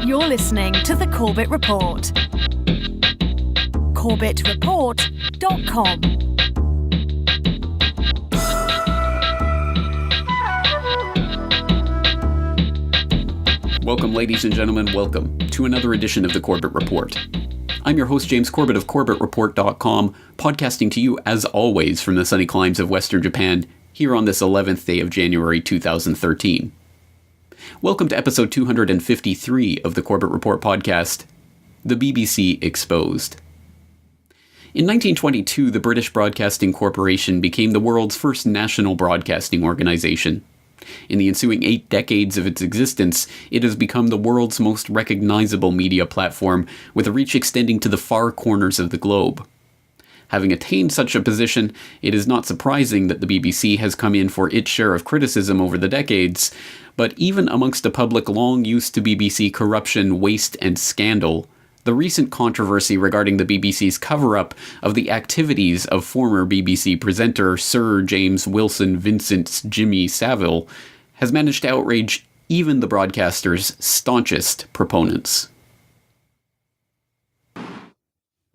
You're listening to The Corbett Report. CorbettReport.com. Welcome, ladies and gentlemen, welcome to another edition of The Corbett Report. I'm your host, James Corbett of CorbettReport.com, podcasting to you, as always, from the sunny climes of Western Japan, here on this 11th day of January 2013. Welcome to episode 253 of the Corbett Report podcast, The BBC Exposed. In 1922, the British Broadcasting Corporation became the world's first national broadcasting organization. In the ensuing 8 decades of its existence, it has become the world's most recognizable media platform, with a reach extending to the far corners of the globe. Having attained such a position, it is not surprising that the BBC has come in for its share of criticism over the decades, but even amongst a public long used to BBC corruption, waste, and scandal, the recent controversy regarding the BBC's cover-up of the activities of former BBC presenter Sir James Wilson Vincent's Jimmy Savile has managed to outrage even the broadcaster's staunchest proponents.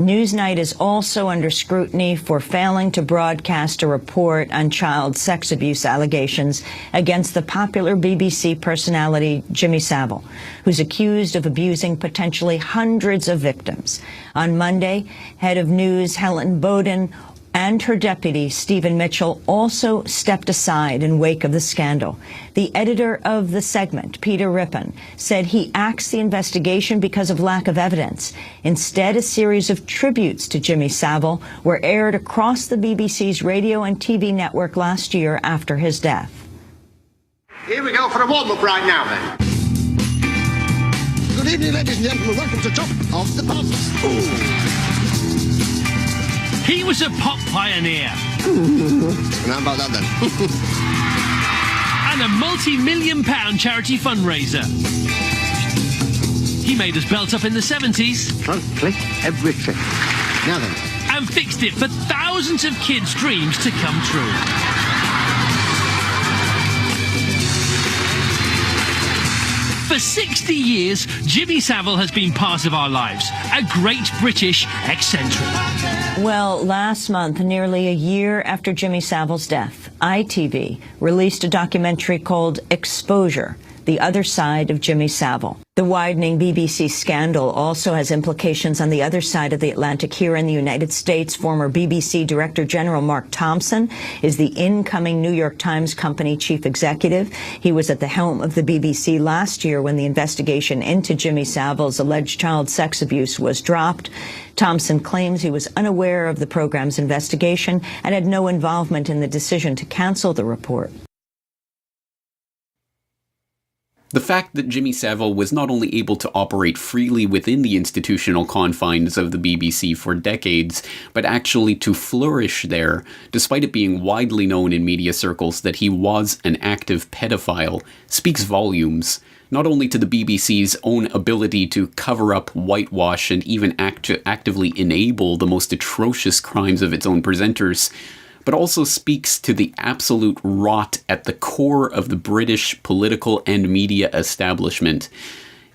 Newsnight is also under scrutiny for failing to broadcast a report on child sex abuse allegations against the popular BBC personality Jimmy Savile, who's accused of abusing potentially hundreds of victims. On Monday, head of news Helen Bowden and her deputy, Stephen Mitchell, also stepped aside in wake of the scandal. The editor of the segment, Peter Rippon, said he axed the investigation because of lack of evidence. Instead, a series of tributes to Jimmy Savile were aired across the BBC's radio and TV network last year after his death. Here we go for a warm-up right now, then. Good evening, ladies and gentlemen. Welcome to Top of the Pops. Ooh. He was a pop pioneer. And how about that then? And a multi-million-pound charity fundraiser. He made us belt up in the 70s. Click every trick. Now then. And fixed it for thousands of kids' dreams to come true. For 60 years, Jimmy Savile has been part of our lives, a great British eccentric. Well, last month, nearly a year after Jimmy Savile's death, ITV released a documentary called Exposure: The Other Side of Jimmy Savile. The widening BBC scandal also has implications on the other side of the Atlantic. Here in the United States, former BBC Director General Mark Thompson is the incoming New York Times Company chief executive. He was at the helm of the BBC last year when the investigation into Jimmy Savile's alleged child sex abuse was dropped. Thompson claims he was unaware of the program's investigation and had no involvement in the decision to cancel the report. The fact that Jimmy Savile was not only able to operate freely within the institutional confines of the BBC for decades, but actually to flourish there, despite it being widely known in media circles that he was an active pedophile, speaks volumes, not only to the BBC's own ability to cover up, whitewash, and even actively enable the most atrocious crimes of its own presenters, but also speaks to the absolute rot at the core of the British political and media establishment.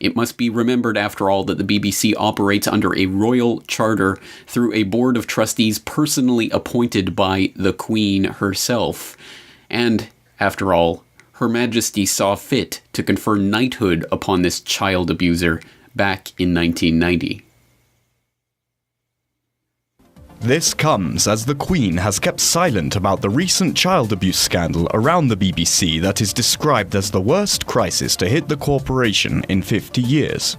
It must be remembered, after all, that the BBC operates under a royal charter through a board of trustees personally appointed by the Queen herself. And, after all, Her Majesty saw fit to confer knighthood upon this child abuser back in 1990. This comes as the Queen has kept silent about the recent child abuse scandal around the BBC that is described as the worst crisis to hit the corporation in 50 years.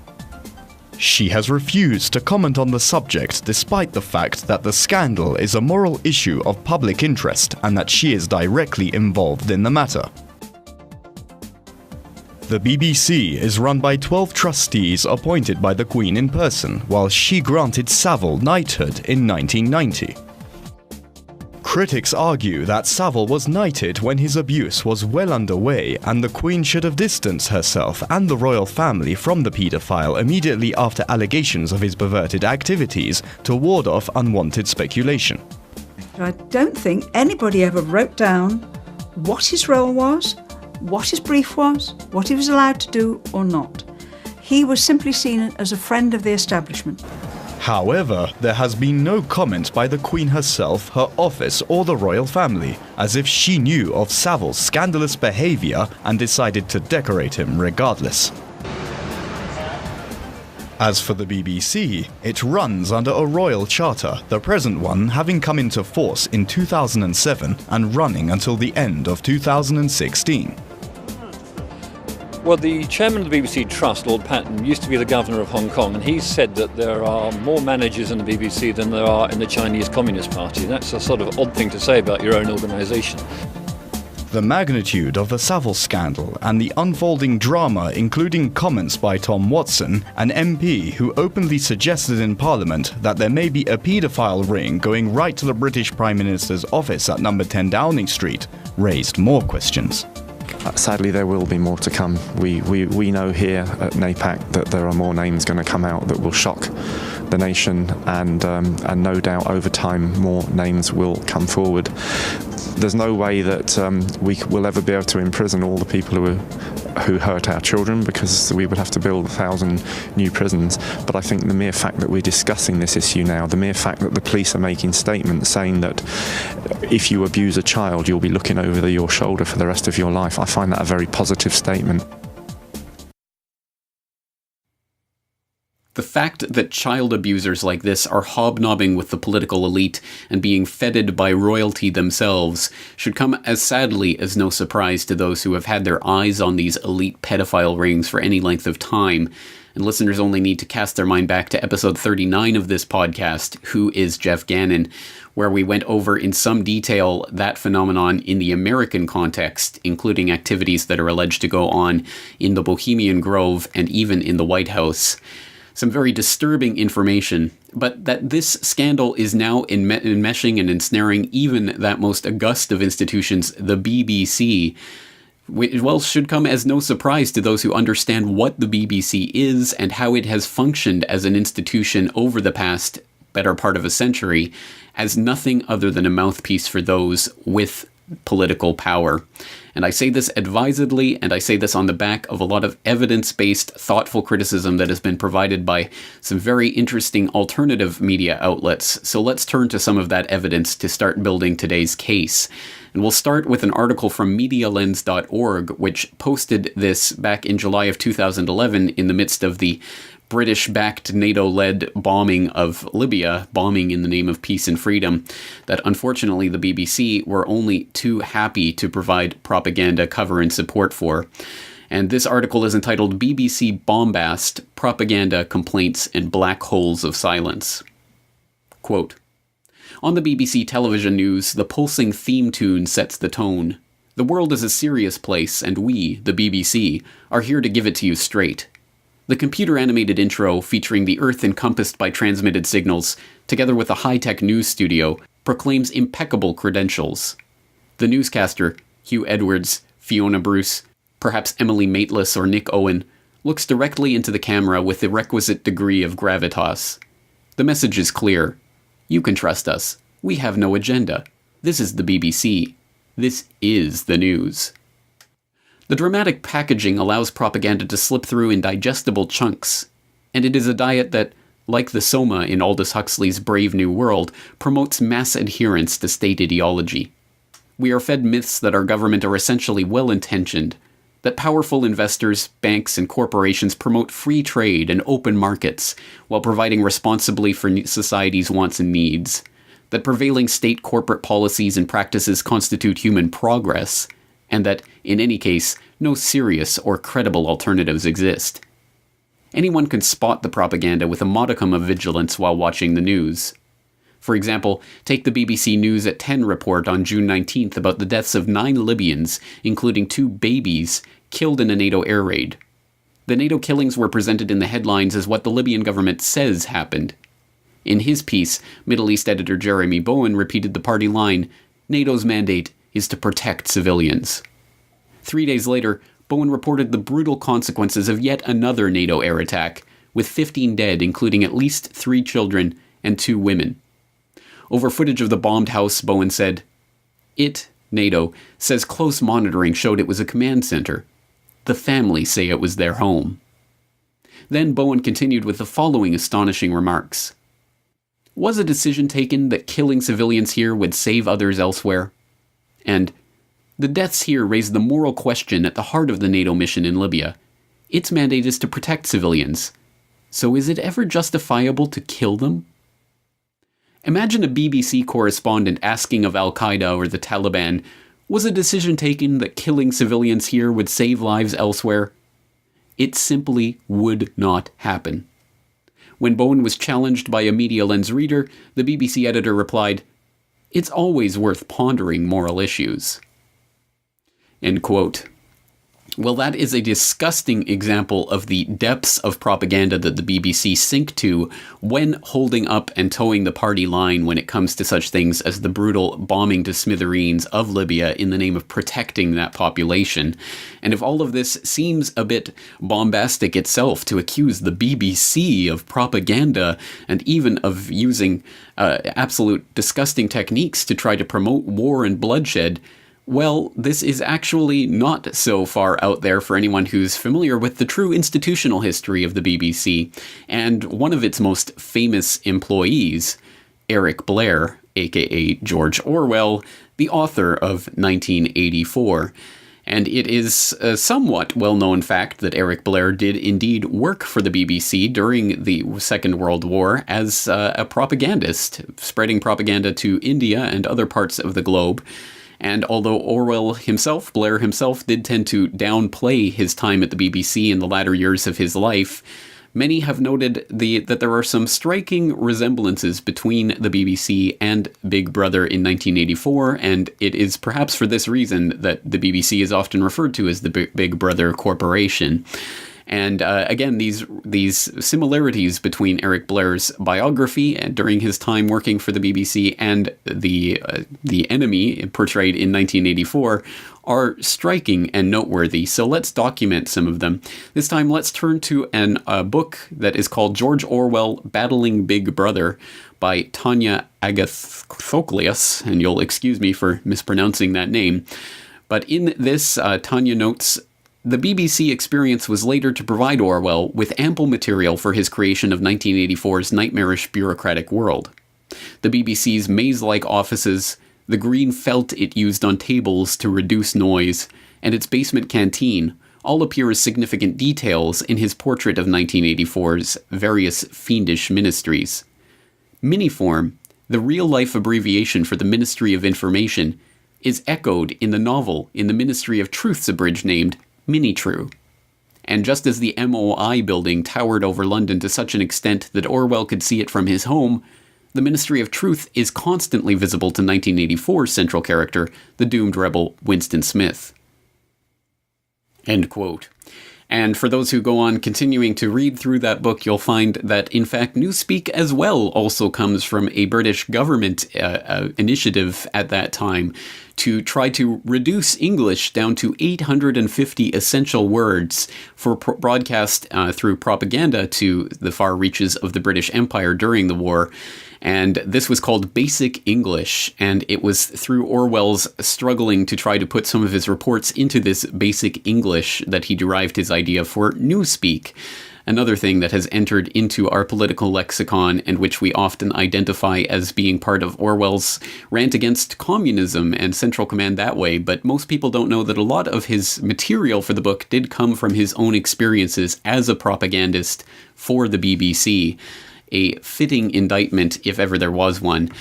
She has refused to comment on the subject despite the fact that the scandal is a moral issue of public interest and that she is directly involved in the matter. The BBC is run by 12 trustees appointed by the Queen in person, while she granted Savile knighthood in 1990. Critics argue that Savile was knighted when his abuse was well underway, and the Queen should have distanced herself and the royal family from the paedophile immediately after allegations of his perverted activities to ward off unwanted speculation. I don't think anybody ever wrote down what his role was, what his brief was, what he was allowed to do or not. He was simply seen as a friend of the establishment. However, there has been no comment by the Queen herself, her office, or the royal family, as if she knew of Savile's scandalous behaviour and decided to decorate him regardless. As for the BBC, it runs under a royal charter, the present one having come into force in 2007 and running until the end of 2016. Well, the chairman of the BBC Trust, Lord Patton, used to be the governor of Hong Kong, and he said that there are more managers in the BBC than there are in the Chinese Communist Party. That's a sort of odd thing to say about your own organisation. The magnitude of the Savile scandal and the unfolding drama, including comments by Tom Watson, an MP who openly suggested in Parliament that there may be a paedophile ring going right to the British Prime Minister's office at number 10 Downing Street, raised more questions. Sadly, there will be more to come. We know here at NAPAC that there are more names going to come out that will shock the nation, and no doubt over time more names will come forward. There's no way that we will ever be able to imprison all the people who hurt our children, because we would have to build 1,000 new prisons. But I think the mere fact that we're discussing this issue now, the mere fact that the police are making statements saying that if you abuse a child, you'll be looking over your shoulder for the rest of your life, I find that a very positive statement. The fact that child abusers like this are hobnobbing with the political elite and being feted by royalty themselves should come as sadly as no surprise to those who have had their eyes on these elite pedophile rings for any length of time. And listeners only need to cast their mind back to episode 39 of this podcast, Who is Jeff Gannon?, where we went over in some detail that phenomenon in the American context, including activities that are alleged to go on in the Bohemian Grove and even in the White House. Some very disturbing information, but that this scandal is now enmeshing and ensnaring even that most august of institutions, the BBC, well, should come as no surprise to those who understand what the BBC is and how it has functioned as an institution over the past better part of a century as nothing other than a mouthpiece for those with political power. And I say this advisedly, and I say this on the back of a lot of evidence-based, thoughtful criticism that has been provided by some very interesting alternative media outlets. So let's turn to some of that evidence to start building today's case. And we'll start with an article from MediaLens.org, which posted this back in July of 2011 in the midst of the British-backed, NATO-led bombing of Libya, bombing in the name of peace and freedom, that unfortunately the BBC were only too happy to provide propaganda cover and support for. And this article is entitled BBC Bombast, Propaganda, Complaints, and Black Holes of Silence. Quote, on the BBC television news, the pulsing theme tune sets the tone. The world is a serious place, and we, the BBC, are here to give it to you straight. The computer-animated intro, featuring the Earth encompassed by transmitted signals, together with a high-tech news studio, proclaims impeccable credentials. The newscaster, Hugh Edwards, Fiona Bruce, perhaps Emily Maitlis or Nick Owen, looks directly into the camera with the requisite degree of gravitas. The message is clear. You can trust us. We have no agenda. This is the BBC. This is the news. The dramatic packaging allows propaganda to slip through in digestible chunks, and it is a diet that, like the Soma in Aldous Huxley's Brave New World, promotes mass adherence to state ideology. We are fed myths that our government are essentially well-intentioned, that powerful investors, banks, and corporations promote free trade and open markets while providing responsibly for society's wants and needs, that prevailing state corporate policies and practices constitute human progress, and that, in any case, no serious or credible alternatives exist. Anyone can spot the propaganda with a modicum of vigilance while watching the news. For example, take the BBC News at 10 report on June 19th about the deaths of 9 Libyans, including 2 babies, killed in a NATO air raid. The NATO killings were presented in the headlines as what the Libyan government says happened. In his piece, Middle East editor Jeremy Bowen repeated the party line, NATO's mandate is to protect civilians. 3 days later, Bowen reported the brutal consequences of yet another NATO air attack, with 15 dead, including at least 3 children and 2 women. Over footage of the bombed house, Bowen said, NATO, says close monitoring showed it was a command center. The family say it was their home. Then Bowen continued with the following astonishing remarks. Was a decision taken that killing civilians here would save others elsewhere? And the deaths here raise the moral question at the heart of the NATO mission in Libya. Its mandate is to protect civilians. So is it ever justifiable to kill them? Imagine a BBC correspondent asking of Al-Qaeda or the Taliban, was a decision taken that killing civilians here would save lives elsewhere? It simply would not happen. When Bowen was challenged by a Media Lens reader, the BBC editor replied, "It's always worth pondering moral issues." End quote. Well, that is a disgusting example of the depths of propaganda that the BBC sink to when holding up and towing the party line when it comes to such things as the brutal bombing to smithereens of Libya in the name of protecting that population. And if all of this seems a bit bombastic itself to accuse the BBC of propaganda and even of using absolute disgusting techniques to try to promote war and bloodshed, well, this is actually not so far out there for anyone who's familiar with the true institutional history of the BBC, and one of its most famous employees, Eric Blair, aka George Orwell, the author of 1984. And it is a somewhat well-known fact that Eric Blair did indeed work for the BBC during the Second World War as a propagandist, spreading propaganda to India and other parts of the globe. And although Blair himself, did tend to downplay his time at the BBC in the latter years of his life, many have noted that there are some striking resemblances between the BBC and Big Brother in 1984, and it is perhaps for this reason that the BBC is often referred to as the Big Brother Corporation. And again, these similarities between Eric Blair's biography during his time working for the BBC and the enemy portrayed in 1984 are striking and noteworthy. So let's document some of them. This time, let's turn to a book that is called George Orwell, Battling Big Brother by Tanya Agathoclius, and you'll excuse me for mispronouncing that name. But in this, Tanya notes, the BBC experience was later to provide Orwell with ample material for his creation of 1984's nightmarish bureaucratic world. The BBC's maze-like offices, the green felt it used on tables to reduce noise, and its basement canteen all appear as significant details in his portrait of 1984's various fiendish ministries. Miniform, the real-life abbreviation for the Ministry of Information, is echoed in the novel in the Ministry of Truth's abridged named Minitrue. And just as the MOI building towered over London to such an extent that Orwell could see it from his home, the Ministry of Truth is constantly visible to 1984's central character, the doomed rebel Winston Smith. End quote. And for those who go on continuing to read through that book, you'll find that, in fact, Newspeak as well also comes from a British government initiative at that time to try to reduce English down to 850 essential words for broadcast through propaganda to the far reaches of the British Empire during the war. And this was called Basic English, and it was through Orwell's struggling to try to put some of his reports into this Basic English that he derived his idea for Newspeak, another thing that has entered into our political lexicon and which we often identify as being part of Orwell's rant against communism and central command that way, but most people don't know that a lot of his material for the book did come from his own experiences as a propagandist for the BBC. A fitting indictment, if ever there was one.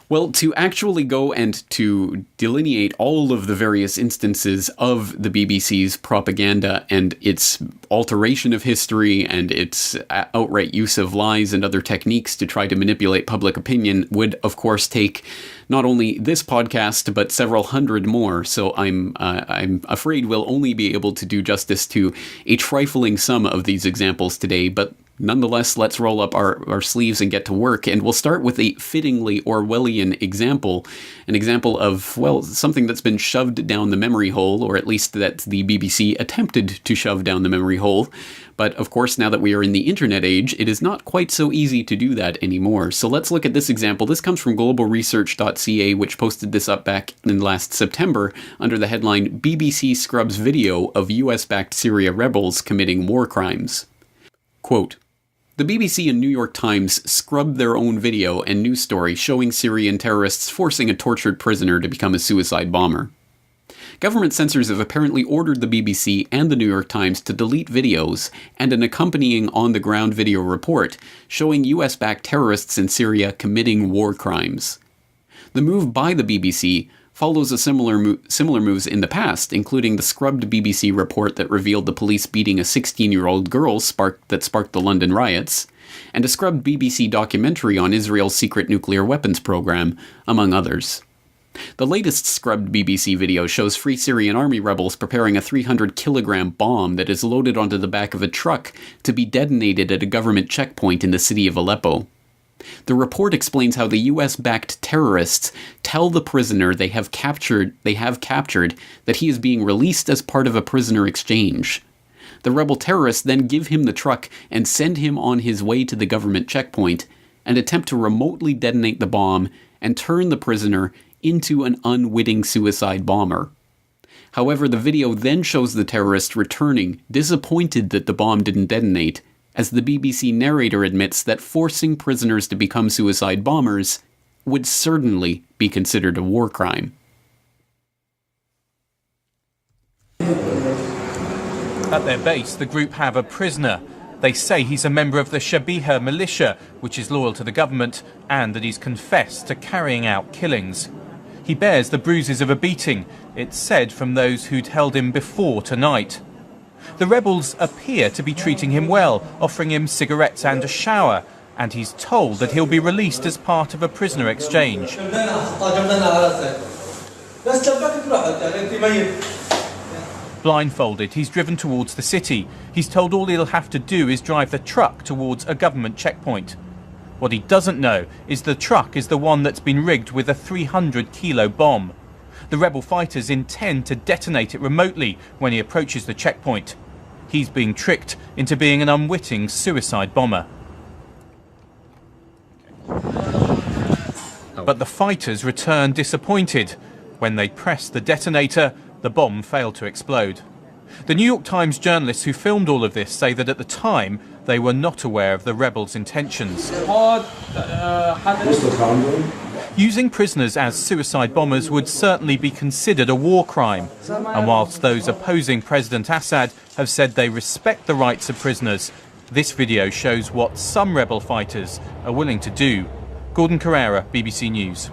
Well, to actually go and to delineate all of the various instances of the BBC's propaganda and its alteration of history and its outright use of lies and other techniques to try to manipulate public opinion would, of course, take not only this podcast, but several hundred more. So I'm afraid we'll only be able to do justice to a trifling sum of these examples today, but nonetheless, let's roll up our sleeves and get to work. And we'll start with a fittingly Orwellian example, an example of, well, something that's been shoved down the memory hole, or at least that the BBC attempted to shove down the memory hole. But of course, now that we are in the internet age, it is not quite so easy to do that anymore. So let's look at this example. This comes from globalresearch.ca, which posted this up back in last September under the headline, BBC Scrubs Video of US-Backed Syria Rebels Committing War Crimes. Quote, "The BBC and New York Times scrubbed their own video and news story showing Syrian terrorists forcing a tortured prisoner to become a suicide bomber. Government censors have apparently ordered the BBC and the New York Times to delete videos and an accompanying on-the-ground video report showing US-backed terrorists in Syria committing war crimes. The move by the BBC follows a similar moves in the past, including the scrubbed BBC report that revealed the police beating a 16-year-old girl that sparked the London riots, and a scrubbed BBC documentary on Israel's secret nuclear weapons program, among others. The latest scrubbed BBC video shows Free Syrian Army rebels preparing a 300-kilogram bomb that is loaded onto the back of a truck to be detonated at a government checkpoint in the city of Aleppo. The report explains how the US-backed terrorists tell the prisoner they have captured that he is being released as part of a prisoner exchange. The rebel terrorists then give him the truck and send him on his way to the government checkpoint and attempt to remotely detonate the bomb and turn the prisoner into an unwitting suicide bomber. However, the video then shows the terrorist returning, disappointed that the bomb didn't detonate, as the BBC narrator admits that forcing prisoners to become suicide bombers would certainly be considered a war crime. At their base, the group have a prisoner. They say he's a member of the Shabiha militia, which is loyal to the government, and that he's confessed to carrying out killings. He bears the bruises of a beating, it's said, from those who'd held him before tonight. The rebels appear to be treating him well, offering him cigarettes and a shower, and he's told that he'll be released as part of a prisoner exchange. Blindfolded, he's driven towards the city. He's told all he'll have to do is drive the truck towards a government checkpoint. What he doesn't know is the truck is the one that's been rigged with a 300-kilo bomb. The rebel fighters intend to detonate it remotely when he approaches the checkpoint. He's being tricked into being an unwitting suicide bomber. But the fighters return disappointed. When they pressed the detonator, the bomb failed to explode. The New York Times journalists who filmed all of this say that at the time they were not aware of the rebels' intentions. Using prisoners as suicide bombers would certainly be considered a war crime. And whilst those opposing President Assad have said they respect the rights of prisoners, this video shows what some rebel fighters are willing to do. Gordon Carrera, BBC News.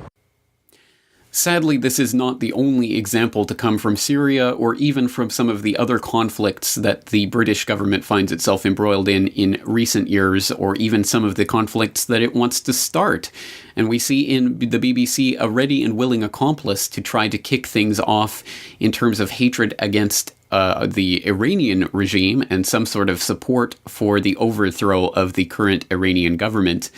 Sadly, this is not the only example to come from Syria or even from some of the other conflicts that the British government finds itself embroiled in recent years, or even some of the conflicts that it wants to start. And we see in the BBC a ready and willing accomplice to try to kick things off in terms of hatred against the Iranian regime and some sort of support for the overthrow of the current Iranian government.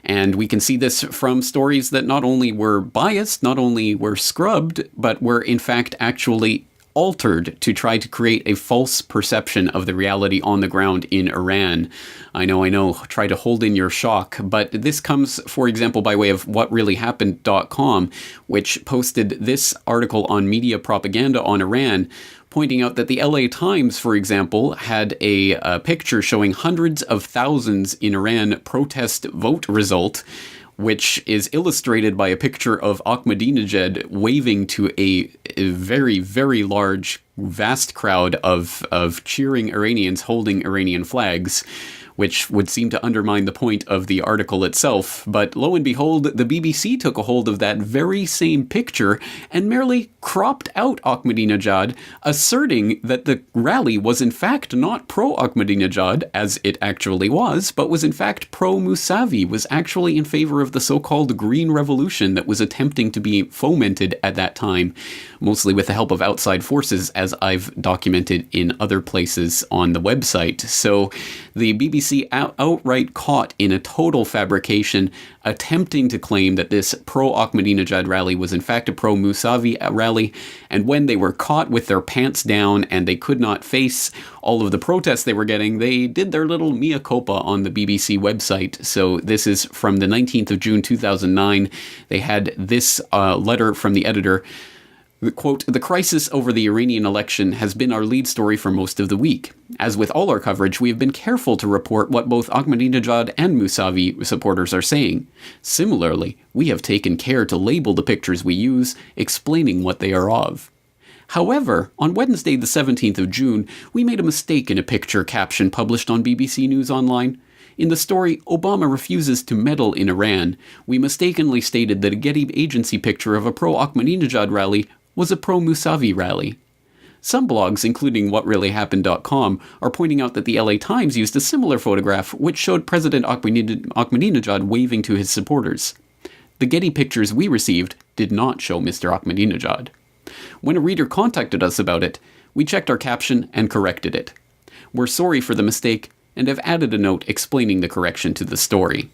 And we can see this from stories that not only were biased, not only were scrubbed, but were in fact actually altered to try to create a false perception of the reality on the ground in Iran. I know, try to hold in your shock, but this comes, for example, by way of whatreallyhappened.com, which posted this article on media propaganda on Iran, pointing out that the LA Times, for example, had a picture showing hundreds of thousands in Iran protest vote result, which is illustrated by a picture of Ahmadinejad waving to a very, very large, vast crowd of cheering Iranians holding Iranian flags, which would seem to undermine the point of the article itself. But lo and behold, the BBC took a hold of that very same picture and merely cropped out Ahmadinejad, asserting that the rally was in fact not pro-Ahmadinejad, as it actually was, but was in fact pro-Mousavi, was actually in favor of the so-called Green Revolution that was attempting to be fomented at that time, mostly with the help of outside forces, as I've documented in other places on the website. So the BBC outright caught in a total fabrication, attempting to claim that this pro-Ahmadinejad rally was in fact a pro-Mousavi rally, and when they were caught with their pants down and they could not face all of the protests they were getting, they did their little mea culpa on the BBC website. So this is from the 19th of June 2009. They had this letter from the editor Quote, "The crisis over the Iranian election has been our lead story for most of the week. As with all our coverage, we have been careful to report what both Ahmadinejad and Mousavi supporters are saying. Similarly, we have taken care to label the pictures we use, explaining what they are of. However, on Wednesday the 17th of June, we made a mistake in a picture caption published on BBC News Online. In the story, Obama refuses to meddle in Iran, we mistakenly stated that a Getty agency picture of a pro-Ahmadinejad rally was a pro-Mousavi rally. Some blogs, including WhatReallyHappened.com, are pointing out that the LA Times used a similar photograph which showed President Ahmadinejad waving to his supporters. The Getty pictures we received did not show Mr. Ahmadinejad. When a reader contacted us about it, we checked our caption and corrected it. We're sorry for the mistake and have added a note explaining the correction to the story."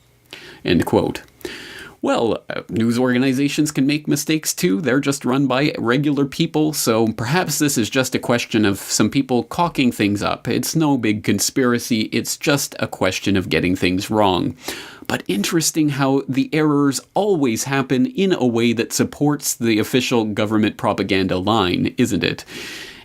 End quote. Well, news organizations can make mistakes too. They're just run by regular people, so perhaps this is just a question of some people cocking things up. It's no big conspiracy, it's just a question of getting things wrong. But interesting how the errors always happen in a way that supports the official government propaganda line, isn't it?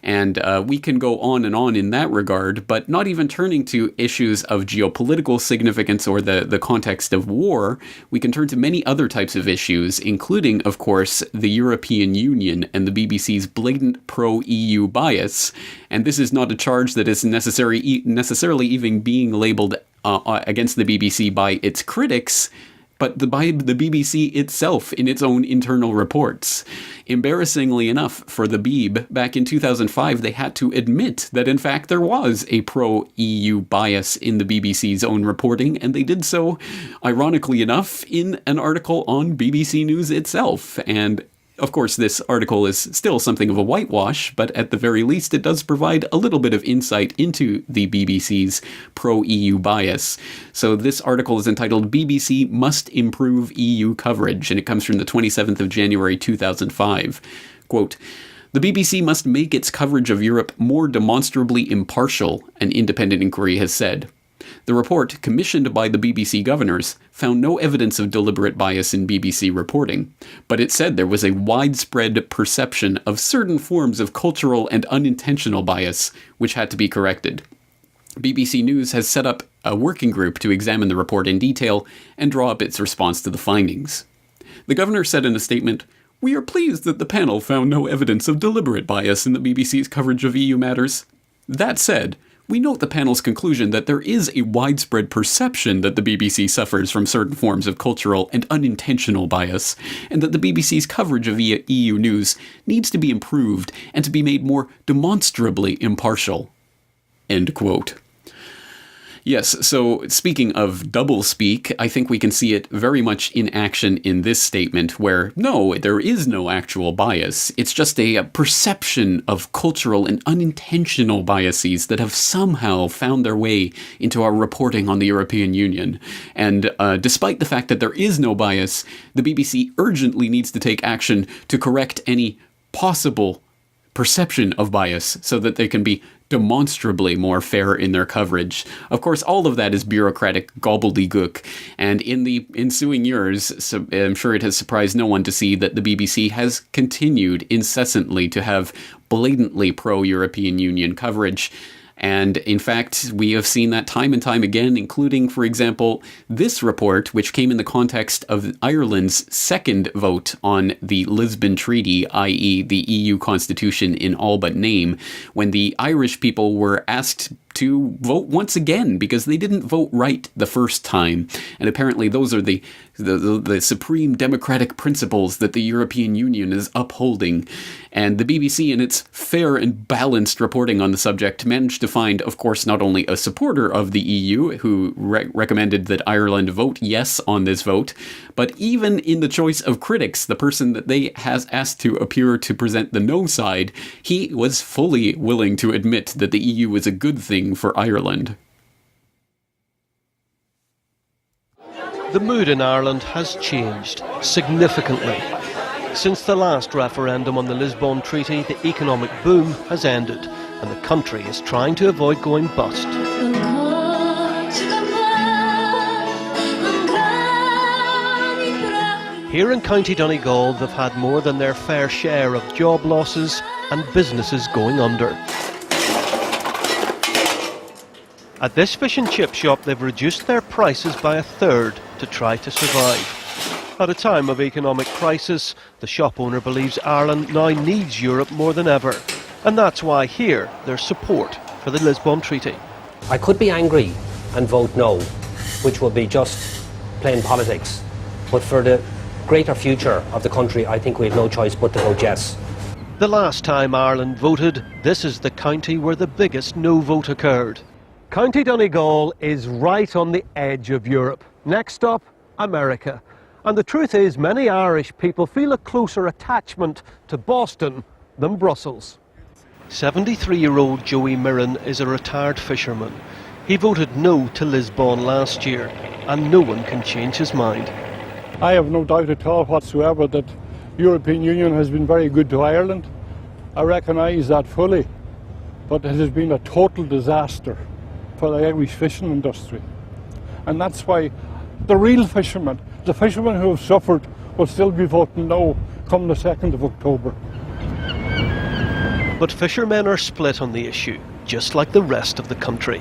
And we can go on and on in that regard, but not even turning to issues of geopolitical significance or the context of war, we can turn to many other types of issues, including, of course, the European Union and the BBC's blatant pro-EU bias. And this is not a charge that is necessarily even being labeled against the BBC by its critics, but by the BBC itself in its own internal reports. Embarrassingly enough for the Beeb, back in 2005 they had to admit that in fact there was a pro-EU bias in the BBC's own reporting, and they did so, ironically enough, in an article on BBC News itself. And of course, this article is still something of a whitewash, but at the very least it does provide a little bit of insight into the BBC's pro-EU bias. So this article is entitled "BBC Must Improve EU Coverage," and it comes from the 27th of January 2005. Quote, "The BBC must make its coverage of Europe more demonstrably impartial," an independent inquiry has said. The report, commissioned by the BBC governors, found no evidence of deliberate bias in BBC reporting, but it said there was a widespread perception of certain forms of cultural and unintentional bias, which had to be corrected. BBC News has set up a working group to examine the report in detail and draw up its response to the findings. The governor said in a statement, "We are pleased that the panel found no evidence of deliberate bias in the BBC's coverage of EU matters. That said, we note the panel's conclusion that there is a widespread perception that the BBC suffers from certain forms of cultural and unintentional bias, and that the BBC's coverage of EU news needs to be improved and to be made more demonstrably impartial." End quote. Yes, so speaking of doublespeak, I think we can see it very much in action in this statement where, no, there is no actual bias. It's just a perception of cultural and unintentional biases that have somehow found their way into our reporting on the European Union. And despite the fact that there is no bias, the BBC urgently needs to take action to correct any possible perception of bias so that they can be demonstrably more fair in their coverage. Of course, all of that is bureaucratic gobbledygook, and in the ensuing years, I'm sure it has surprised no one to see that the BBC has continued incessantly to have blatantly pro-European Union coverage. And in fact, we have seen that time and time again, including, for example, this report, which came in the context of Ireland's second vote on the Lisbon Treaty, i.e. the EU constitution in all but name, when the Irish people were asked to vote once again because they didn't vote right the first time. And apparently those are the supreme democratic principles that the European Union is upholding. And the BBC, in its fair and balanced reporting on the subject, managed to find, of course, not only a supporter of the EU who recommended that Ireland vote yes on this vote, but even in the choice of critics, the person that they has asked to appear to present the no side, he was fully willing to admit that the EU is a good thing for Ireland. The mood in Ireland has changed significantly. Since the last referendum on the Lisbon Treaty, the economic boom has ended and the country is trying to avoid going bust. Here in County Donegal, they've had more than their fair share of job losses and businesses going under. At this fish and chip shop, they've reduced their prices by a third to try to survive. At a time of economic crisis, the shop owner believes Ireland now needs Europe more than ever. And that's why here there's support for the Lisbon Treaty. I could be angry and vote no, which would be just plain politics. But for the greater future of the country, I think we have no choice but to vote yes. The last time Ireland voted, this is the county where the biggest no vote occurred. County Donegal is right on the edge of Europe. Next stop, America. And the truth is, many Irish people feel a closer attachment to Boston than Brussels. 73-year-old Joey Mirren is a retired fisherman. He voted no to Lisbon last year, and no one can change his mind. I have no doubt at all whatsoever that the European Union has been very good to Ireland. I recognise that fully, but it has been a total disaster for the Irish fishing industry. And that's why the real fishermen, the fishermen who have suffered, will still be voting no come the 2nd of October. But fishermen are split on the issue, just like the rest of the country.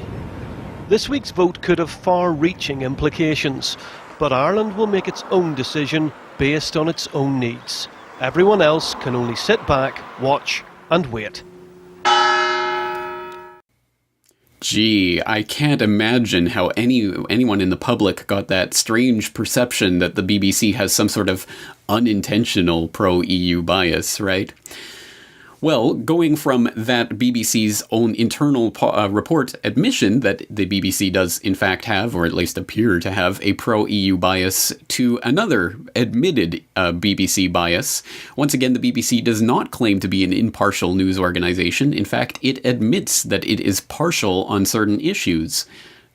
This week's vote could have far-reaching implications, but Ireland will make its own decision based on its own needs. Everyone else can only sit back, watch and wait. Gee, I can't imagine how anyone in the public got that strange perception that the BBC has some sort of unintentional pro-EU bias, right? Well, going from that BBC's own internal report admission that the BBC does in fact have, or at least appear to have, a pro-EU bias to another admitted BBC bias. Once again, the BBC does not claim to be an impartial news organization. In fact, it admits that it is partial on certain issues,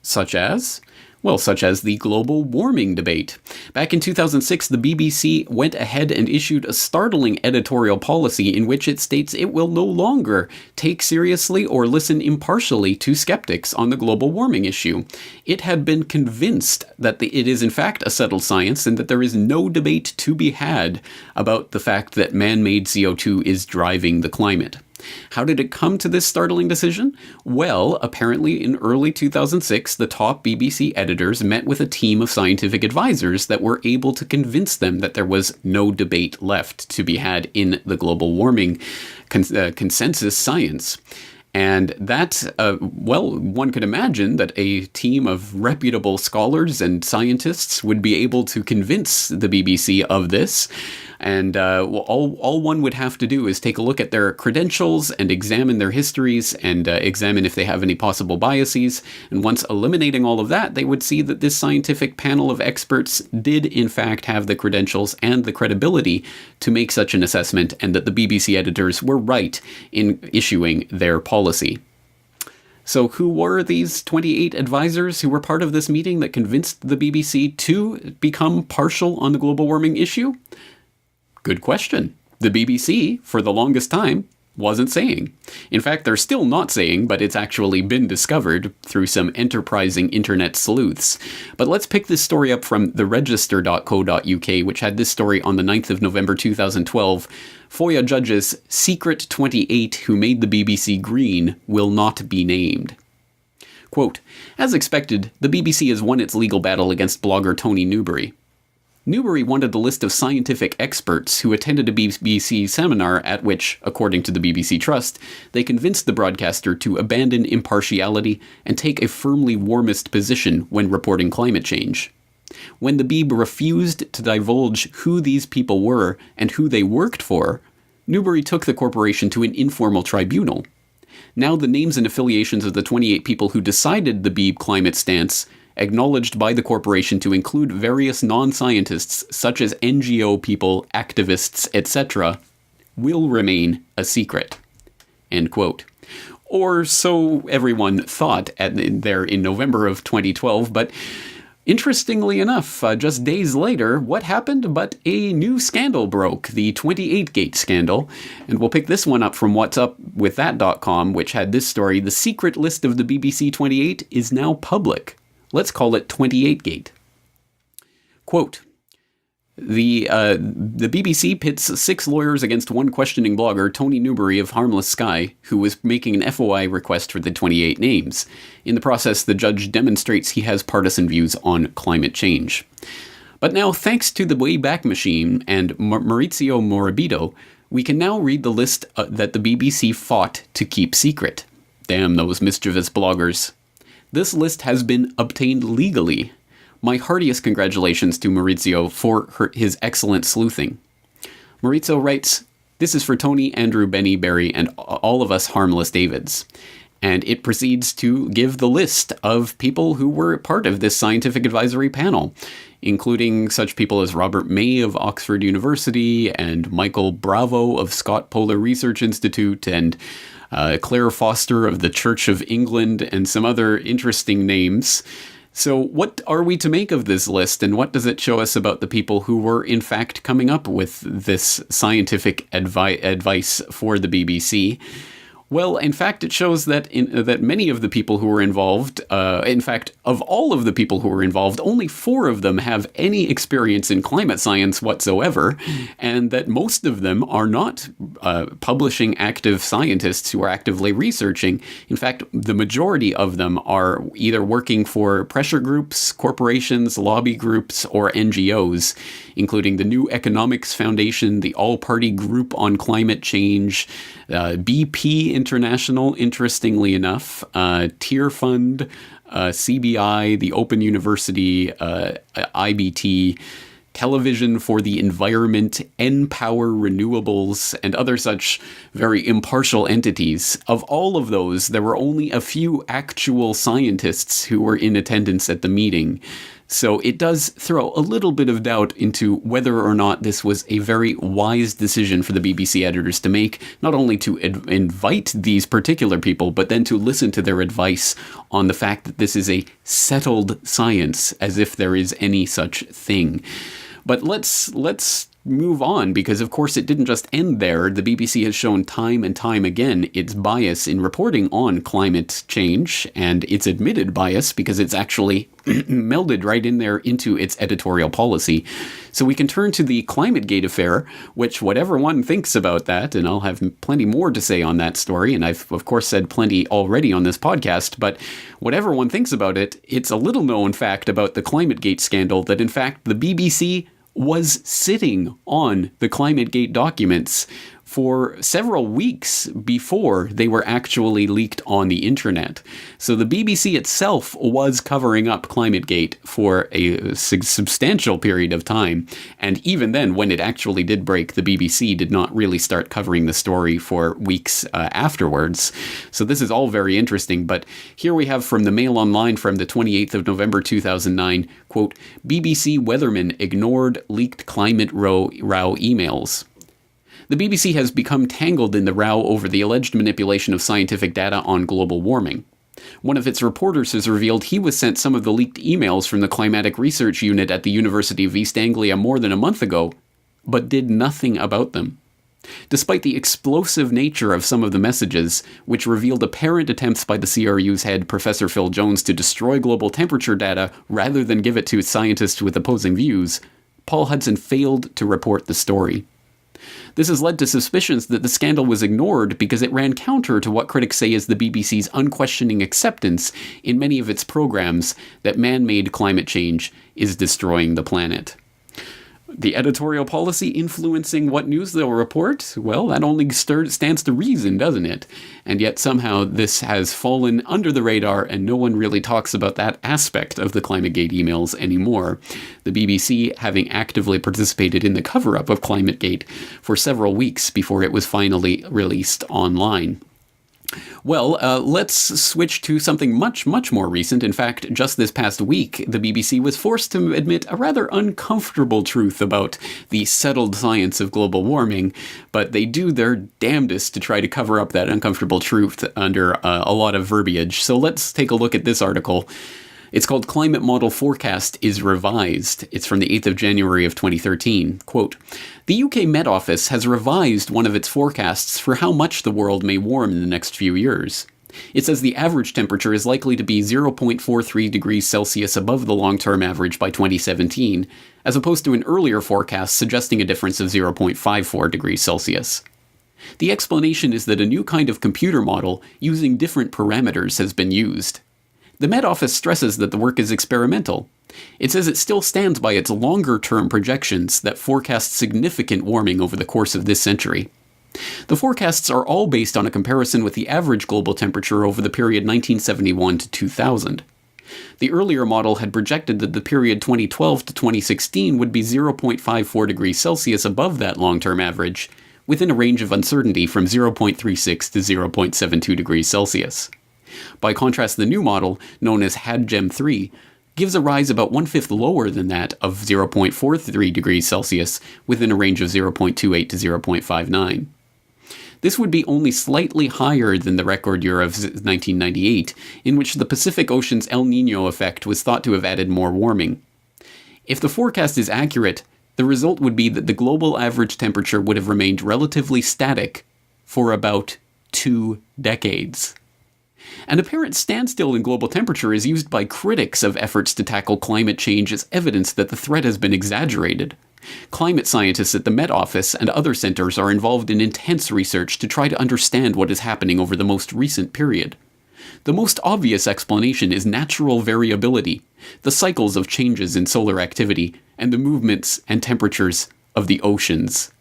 such as the global warming debate. Back in 2006, the BBC went ahead and issued a startling editorial policy in which it states it will no longer take seriously or listen impartially to skeptics on the global warming issue. It had been convinced that it is in fact a settled science and that there is no debate to be had about the fact that man-made CO2 is driving the climate. How did it come to this startling decision? Well, apparently in early 2006, the top BBC editors met with a team of scientific advisors that were able to convince them that there was no debate left to be had in the global warming consensus science. And that, one could imagine that a team of reputable scholars and scientists would be able to convince the BBC of this. And all one would have to do is take a look at their credentials and examine their histories and examine if they have any possible biases. And once eliminating all of that, they would see that this scientific panel of experts did in fact have the credentials and the credibility to make such an assessment, and that the BBC editors were right in issuing their policy. So who were these 28 advisors who were part of this meeting that convinced the BBC to become partial on the global warming issue? Good question. The BBC, for the longest time, wasn't saying. In fact, they're still not saying, but it's actually been discovered through some enterprising internet sleuths. But let's pick this story up from theregister.co.uk, which had this story on the 9th of November 2012. FOIA judges secret 28 who made the BBC green will not be named. Quote, as expected, the BBC has won its legal battle against blogger Tony Newbury. Newbury wanted the list of scientific experts who attended a BBC seminar at which, according to the BBC Trust, they convinced the broadcaster to abandon impartiality and take a firmly warmist position when reporting climate change. When the Beeb refused to divulge who these people were and who they worked for, Newbury took the corporation to an informal tribunal. Now the names and affiliations of the 28 people who decided the Beeb climate stance, acknowledged by the corporation to include various non-scientists such as NGO people, activists, etc., will remain a secret. End quote. Or so everyone thought there in November of 2012, but interestingly enough, just days later, what happened but a new scandal broke, the 28Gate scandal. And we'll pick this one up from whatsupwiththat.com, which had this story: the secret list of the BBC 28 is now public. Let's call it 28Gate. Quote, The BBC pits 6 lawyers against one questioning blogger, Tony Newbury of Harmless Sky, who was making an FOI request for the 28 names. In the process, the judge demonstrates he has partisan views on climate change. But now, thanks to the Wayback Machine and Maurizio Morabito, we can now read the list that the BBC fought to keep secret. Damn those mischievous bloggers. This list has been obtained legally. My heartiest congratulations to Maurizio for his excellent sleuthing. Maurizio writes, "This is for Tony, Andrew, Benny, Barry, and all of us harmless Davids." And it proceeds to give the list of people who were part of this scientific advisory panel, including such people as Robert May of Oxford University, and Michael Bravo of Scott Polar Research Institute, and Claire Foster of the Church of England, and some other interesting names. So what are we to make of this list, and what does it show us about the people who were in fact coming up with this scientific advice for the BBC? Well, in fact, it shows that that many of the people who were involved, in fact, of all of the people who were involved, only 4 of them have any experience in climate science whatsoever, and that most of them are not publishing active scientists who are actively researching. In fact, the majority of them are either working for pressure groups, corporations, lobby groups, or NGOs, including the New Economics Foundation, the All-Party Group on Climate Change, BP International, interestingly enough, Tier Fund, CBI, the Open University, IBT, Television for the Environment, NPower Renewables, and other such very impartial entities. Of all of those, there were only a few actual scientists who were in attendance at the meeting. So it does throw a little bit of doubt into whether or not this was a very wise decision for the BBC editors to make, not only to invite these particular people, but then to listen to their advice on the fact that this is a settled science, as if there is any such thing. But let's move on, because of course it didn't just end there. The BBC has shown time and time again its bias in reporting on climate change, and its admitted bias because it's actually melded right in there into its editorial policy. So we can turn to the ClimateGate affair, which whatever one thinks about that, and I'll have plenty more to say on that story, and I've of course said plenty already on this podcast, but whatever one thinks about it, it's a little known fact about the ClimateGate scandal that in fact the BBC was sitting on the ClimateGate documents for several weeks before they were actually leaked on the internet. So the BBC itself was covering up ClimateGate for a substantial period of time. And even then, when it actually did break, the BBC did not really start covering the story for weeks afterwards. So this is all very interesting. But here we have from the Mail Online from the 28th of November 2009, quote, BBC weatherman ignored leaked climate row emails. The BBC has become tangled in the row over the alleged manipulation of scientific data on global warming. One of its reporters has revealed he was sent some of the leaked emails from the Climatic Research Unit at the University of East Anglia more than a month ago, but did nothing about them. Despite the explosive nature of some of the messages, which revealed apparent attempts by the CRU's head, Professor Phil Jones, to destroy global temperature data rather than give it to scientists with opposing views, Paul Hudson failed to report the story. This has led to suspicions that the scandal was ignored because it ran counter to what critics say is the BBC's unquestioning acceptance in many of its programs that man-made climate change is destroying the planet. The editorial policy influencing what news they'll report? Well, that only stands to reason, doesn't it? And yet somehow this has fallen under the radar and no one really talks about that aspect of the ClimateGate emails anymore. The BBC having actively participated in the cover-up of ClimateGate for several weeks before it was finally released online. Well, let's switch to something much, much more recent. In fact, just this past week, the BBC was forced to admit a rather uncomfortable truth about the settled science of global warming, but they do their damnedest to try to cover up that uncomfortable truth under a lot of verbiage. So let's take a look at this article. It's called Climate Model Forecast is Revised. It's from the 8th of January of 2013. Quote, the UK Met Office has revised one of its forecasts for how much the world may warm in the next few years. It says the average temperature is likely to be 0.43 degrees Celsius above the long-term average by 2017, as opposed to an earlier forecast suggesting a difference of 0.54 degrees Celsius. The explanation is that a new kind of computer model using different parameters has been used. The Met Office stresses that the work is experimental. It says it still stands by its longer-term projections that forecast significant warming over the course of this century. The forecasts are all based on a comparison with the average global temperature over the period 1971 to 2000. The earlier model had projected that the period 2012 to 2016 would be 0.54 degrees Celsius above that long-term average, within a range of uncertainty from 0.36 to 0.72 degrees Celsius. By contrast, the new model, known as HADGEM 3, gives a rise about 1/5 lower than that of 0.43 degrees Celsius, within a range of 0.28 to 0.59. This would be only slightly higher than the record year of 1998, in which the Pacific Ocean's El Niño effect was thought to have added more warming. If the forecast is accurate, the result would be that the global average temperature would have remained relatively static for about 2 decades. An apparent standstill in global temperature is used by critics of efforts to tackle climate change as evidence that the threat has been exaggerated. Climate scientists at the Met Office and other centers are involved in intense research to try to understand what is happening over the most recent period. The most obvious explanation is natural variability, the cycles of changes in solar activity, and the movements and temperatures of the oceans.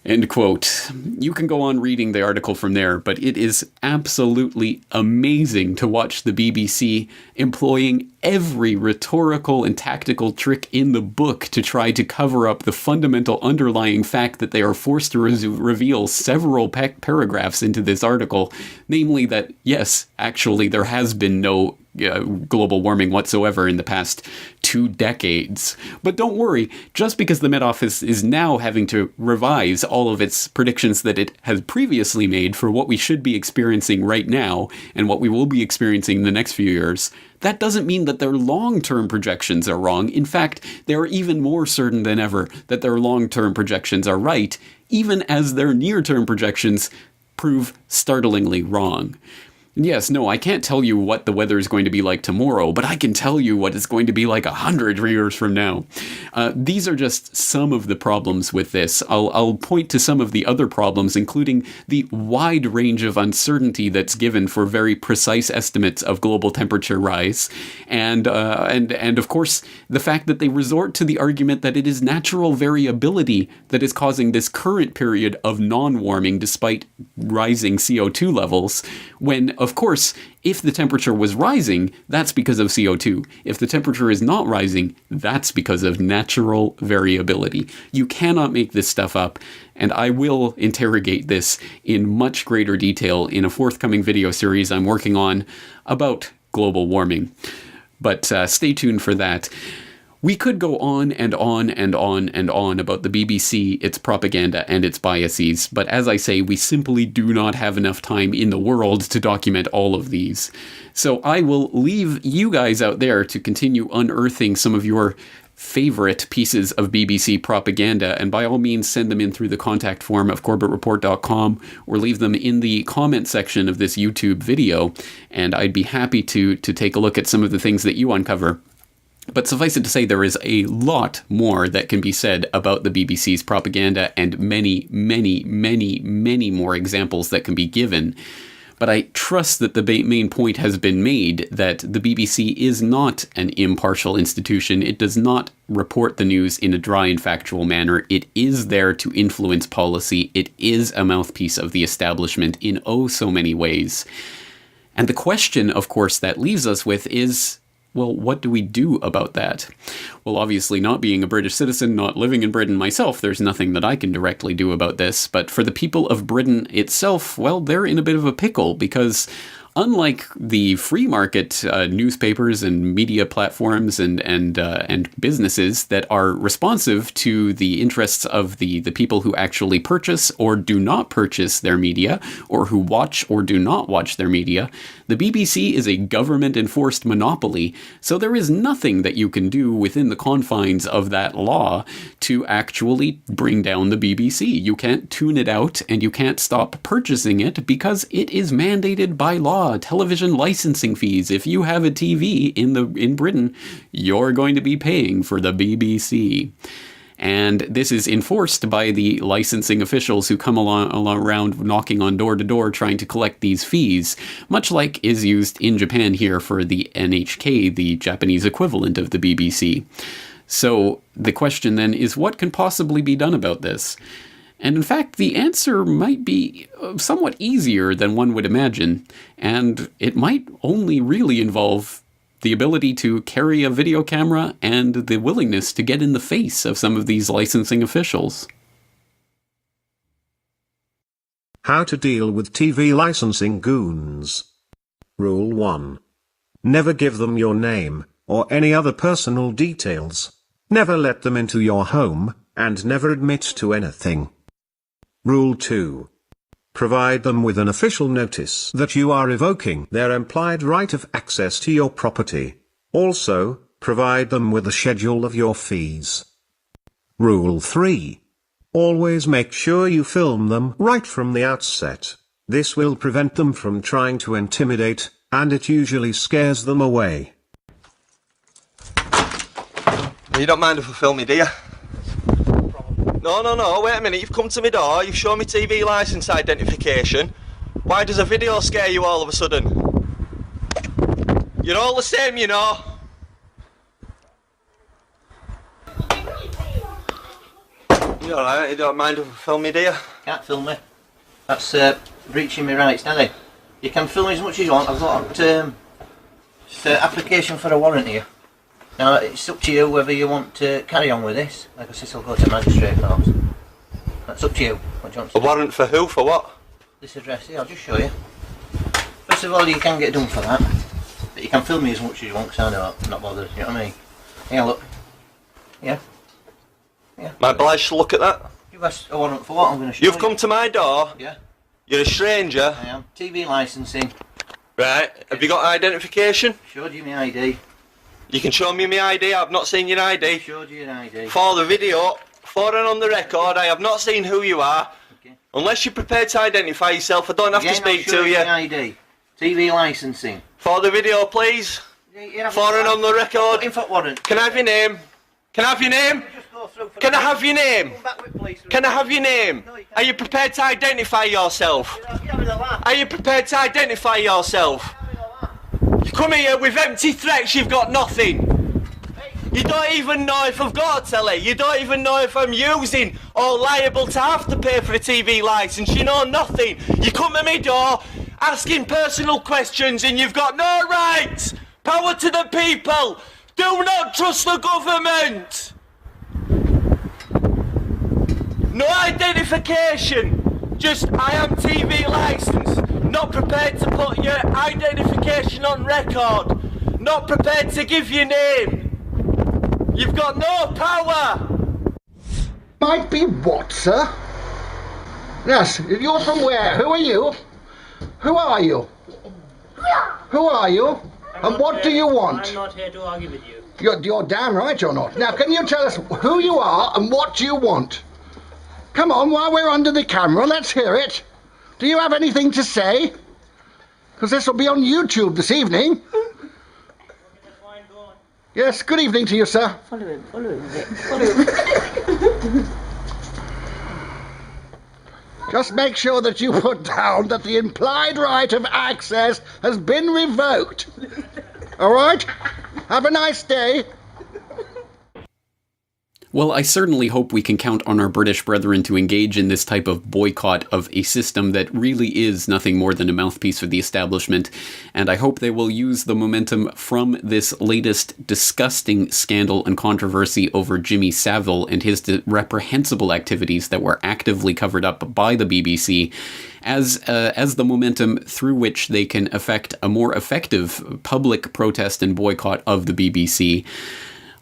End quote. You can go on reading the article from there, but it is absolutely amazing to watch the BBC employing every rhetorical and tactical trick in the book to try to cover up the fundamental underlying fact that they are forced to reveal several paragraphs into this article, namely that, yes, actually there has been no global warming whatsoever in the past 2 decades. But don't worry, just because the Met Office is now having to revise all of its predictions that it has previously made for what we should be experiencing right now and what we will be experiencing in the next few years, that doesn't mean that their long-term projections are wrong. In fact, they are even more certain than ever that their long-term projections are right, even as their near-term projections prove startlingly wrong. Yes, no, I can't tell you what the weather is going to be like tomorrow, but I can tell you what it's going to be like 100 years from now. These are just some of the problems with this. I'll point to some of the other problems, including the wide range of uncertainty that's given for very precise estimates of global temperature rise, and of course the fact that they resort to the argument that it is natural variability that is causing this current period of non-warming despite rising CO2 levels, when of course, if the temperature was rising, that's because of CO2. If the temperature is not rising, that's because of natural variability. You cannot make this stuff up, and I will interrogate this in much greater detail in a forthcoming video series I'm working on about global warming. But stay tuned for that. We could go on and on and on and on about the BBC, its propaganda, and its biases, but as I say, we simply do not have enough time in the world to document all of these. So I will leave you guys out there to continue unearthing some of your favorite pieces of BBC propaganda, and by all means send them in through the contact form of corbettreport.com or leave them in the comment section of this YouTube video, and I'd be happy to take a look at some of the things that you uncover. But suffice it to say, there is a lot more that can be said about the BBC's propaganda, and many, many, many, many more examples that can be given. But I trust that the main point has been made that the BBC is not an impartial institution. It does not report the news in a dry and factual manner. It is there to influence policy. It is a mouthpiece of the establishment in oh so many ways. And the question, of course, that leaves us with is, well, what do we do about that? Well, obviously, not being a British citizen, not living in Britain myself, there's nothing that I can directly do about this. But for the people of Britain itself, well, they're in a bit of a pickle because Unlike the free market newspapers and media platforms and businesses that are responsive to the interests of the people who actually purchase or do not purchase their media, or who watch or do not watch their media, the BBC is a government-enforced monopoly, so there is nothing that you can do within the confines of that law to actually bring down the BBC. You can't tune it out, and you can't stop purchasing it because it is mandated by law. Television licensing fees. If you have a TV in Britain, you're going to be paying for the BBC. And this is enforced by the licensing officials who come around knocking on door to door trying to collect these fees, much like is used in Japan here for the NHK, the Japanese equivalent of the BBC. So the question then is, what can possibly be done about this? And in fact, the answer might be somewhat easier than one would imagine, and it might only really involve the ability to carry a video camera and the willingness to get in the face of some of these licensing officials. How to deal with TV licensing goons. Rule 1. Never give them your name, or any other personal details. Never let them into your home, and never admit to anything. Rule 2. Provide them with an official notice that you are revoking their implied right of access to your property. Also, provide them with a schedule of your fees. Rule 3. Always make sure you film them right from the outset. This will prevent them from trying to intimidate, and it usually scares them away. You don't mind if I film you, do you? No, wait a minute, you've come to my door, you've shown me TV licence identification. Why does a video scare you all of a sudden? You're all the same, you know. You alright, you don't mind if I film me, do you? Can't film me. That's breaching my rights, Nelly. You can film as much as you want. I've got application for a warrant here. Now, it's up to you whether you want to carry on with this. Like I said, I'll go to magistrate court. That's up to you. What do you want to do? A warrant for who? For what? This address here, I'll just show you. First of all, you can get done for that. But you can film me as much as you want, because I know I'm not bothered, you know what I mean? Yeah, look. Yeah. Yeah. Am I obliged to look at that? You've asked a warrant for what? I'm going to show you. You've come to my door. Yeah. You're a stranger. I am. TV licensing. Right. Have you got identification? Showed you my ID. You can show me my ID. I've not seen your ID. I showed you your ID. For the video, for and on the record, I have not seen who you are. Okay. Unless you're prepared to identify yourself, I don't have to speak to you. My ID. TV licensing. For the video, please. For and on the record. Info warrant. Can I have your name? Can I have your name? Can I have your name? Can I have your name? Are you prepared to identify yourself? Are you prepared to identify yourself? You come here with empty threats, you've got nothing. You don't even know if I've got a telly. You don't even know if I'm using or liable to have to pay for a TV licence. You know nothing. You come to my door asking personal questions and you've got no rights. Power to the people. Do not trust the government. No identification. Just I am TV licensed. Not prepared to put your identification on record. Not prepared to give your name. You've got no power. Might be what, sir? Yes, you're from where? Who are you? Who are you? Who are you? And what do you want? I'm not here to argue with you. You're damn right you're not. Now, can you tell us who you are and what you want? Come on, while we're under the camera, let's hear it. Do you have anything to say? Because this will be on YouTube this evening. Yes, good evening to you, sir. Follow him a bit. Follow him. Just make sure that you put down that the implied right of access has been revoked. All right? Have a nice day. Well, I certainly hope we can count on our British brethren to engage in this type of boycott of a system that really is nothing more than a mouthpiece for the establishment, and I hope they will use the momentum from this latest disgusting scandal and controversy over Jimmy Savile and his reprehensible activities that were actively covered up by the BBC as the momentum through which they can effect a more effective public protest and boycott of the BBC.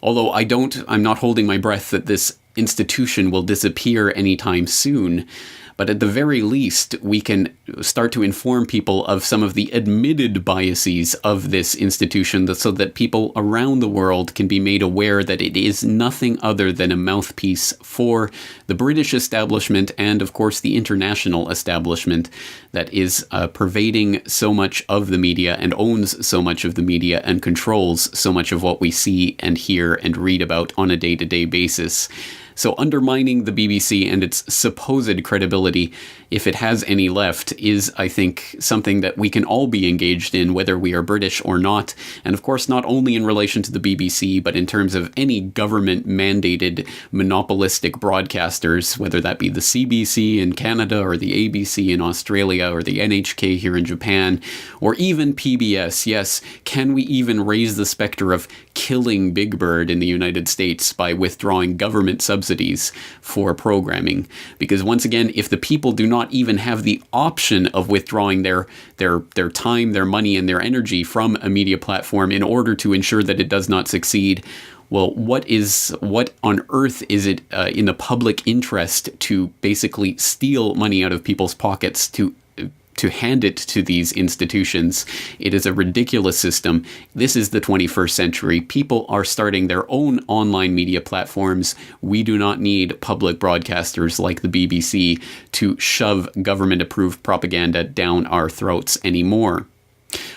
Although I'm not holding my breath that this institution will disappear anytime soon. But at the very least, we can start to inform people of some of the admitted biases of this institution so that people around the world can be made aware that it is nothing other than a mouthpiece for the British establishment and, of course, the international establishment that is pervading so much of the media and owns so much of the media and controls so much of what we see and hear and read about on a day-to-day basis. So undermining the BBC and its supposed credibility, if it has any left, is, I think, something that we can all be engaged in, whether we are British or not. And of course, not only in relation to the BBC, but in terms of any government-mandated monopolistic broadcasters, whether that be the CBC in Canada or the ABC in Australia or the NHK here in Japan, or even PBS. Yes, can we even raise the specter of killing Big Bird in the United States by withdrawing government subsidies for programming? Because once again, if the people do not even have the option of withdrawing their time, their money, and their energy from a media platform in order to ensure that it does not succeed, well, what on earth is it in the public interest to basically steal money out of people's pockets to hand it to these institutions? It is a ridiculous system. This is the 21st century. People are starting their own online media platforms. We do not need public broadcasters like the BBC to shove government-approved propaganda down our throats anymore.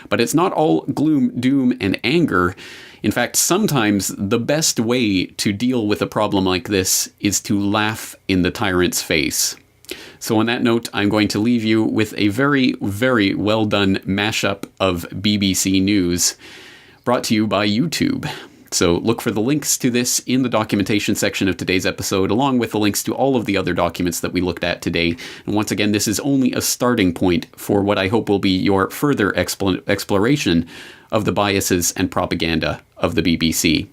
But it's not all gloom, doom, and anger. In fact, sometimes the best way to deal with a problem like this is to laugh in the tyrant's face. So on that note, I'm going to leave you with a very, very well done mashup of BBC News brought to you by YouTube. So look for the links to this in the documentation section of today's episode, along with the links to all of the other documents that we looked at today. And once again, this is only a starting point for what I hope will be your further exploration of the biases and propaganda of the BBC.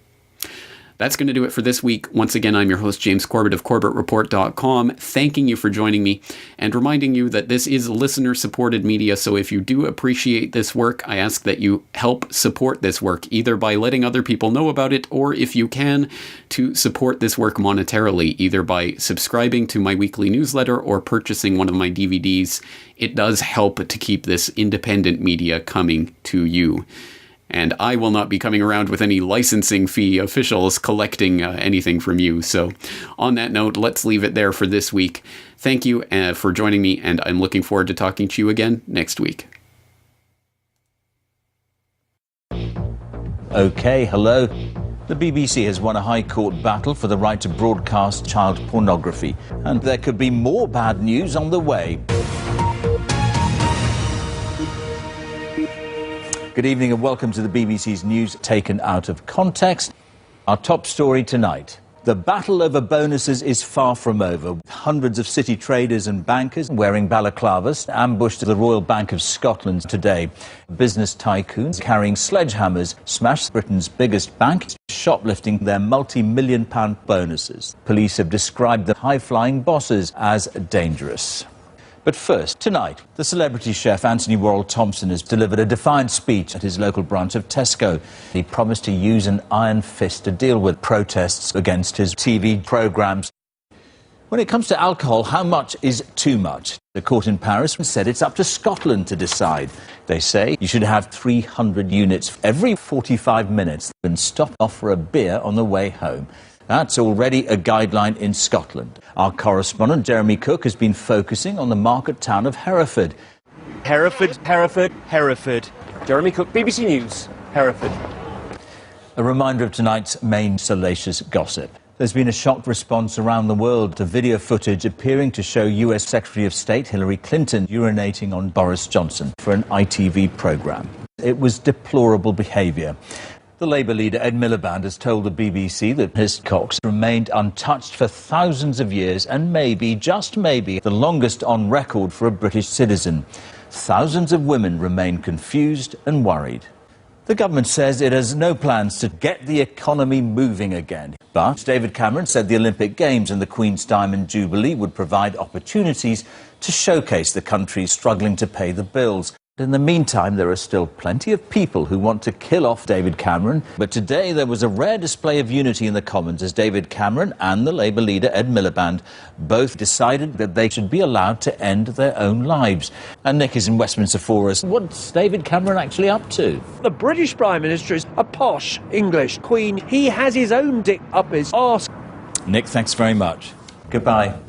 That's going to do it for this week. Once again, I'm your host, James Corbett of CorbettReport.com, thanking you for joining me and reminding you that this is listener-supported media, so if you do appreciate this work, I ask that you help support this work, either by letting other people know about it, or if you can, to support this work monetarily, either by subscribing to my weekly newsletter or purchasing one of my DVDs. It does help to keep this independent media coming to you. And I will not be coming around with any licensing fee officials collecting anything from you. So on that note, let's leave it there for this week. Thank you for joining me, and I'm looking forward to talking to you again next week. Okay, hello. The BBC has won a High Court battle for the right to broadcast child pornography, and there could be more bad news on the way. Good evening and welcome to the BBC's news taken out of context. Our top story tonight. The battle over bonuses is far from over. Hundreds of city traders and bankers wearing balaclavas ambushed the Royal Bank of Scotland today. Business tycoons carrying sledgehammers smashed Britain's biggest bank, shoplifting their multi-million-pound bonuses. Police have described the high-flying bosses as dangerous. But first, tonight, the celebrity chef Anthony Worrell Thompson has delivered a defiant speech at his local branch of Tesco. He promised to use an iron fist to deal with protests against his TV programmes. When it comes to alcohol, how much is too much? The court in Paris said it's up to Scotland to decide. They say you should have 300 units every 45 minutes and stop off for a beer on the way home. That's already a guideline in Scotland. Our correspondent, Jeremy Cook, has been focusing on the market town of Hereford. Hereford. Jeremy Cook, BBC News, Hereford. A reminder of tonight's main salacious gossip. There's been a shocked response around the world to video footage appearing to show US Secretary of State Hillary Clinton urinating on Boris Johnson for an ITV programme. It was deplorable behaviour. The Labour leader Ed Miliband has told the BBC that his cocks remained untouched for thousands of years and maybe, just maybe, the longest on record for a British citizen. Thousands of women remain confused and worried. The government says it has no plans to get the economy moving again. But David Cameron said the Olympic Games and the Queen's Diamond Jubilee would provide opportunities to showcase the country struggling to pay the bills. In the meantime, there are still plenty of people who want to kill off David Cameron. But today there was a rare display of unity in the Commons as David Cameron and the Labour leader Ed Miliband both decided that they should be allowed to end their own lives. And Nick is in Westminster for us. What's David Cameron actually up to? The British Prime Minister is a posh English Queen. He has his own dick up his arse. Nick, thanks very much. Goodbye.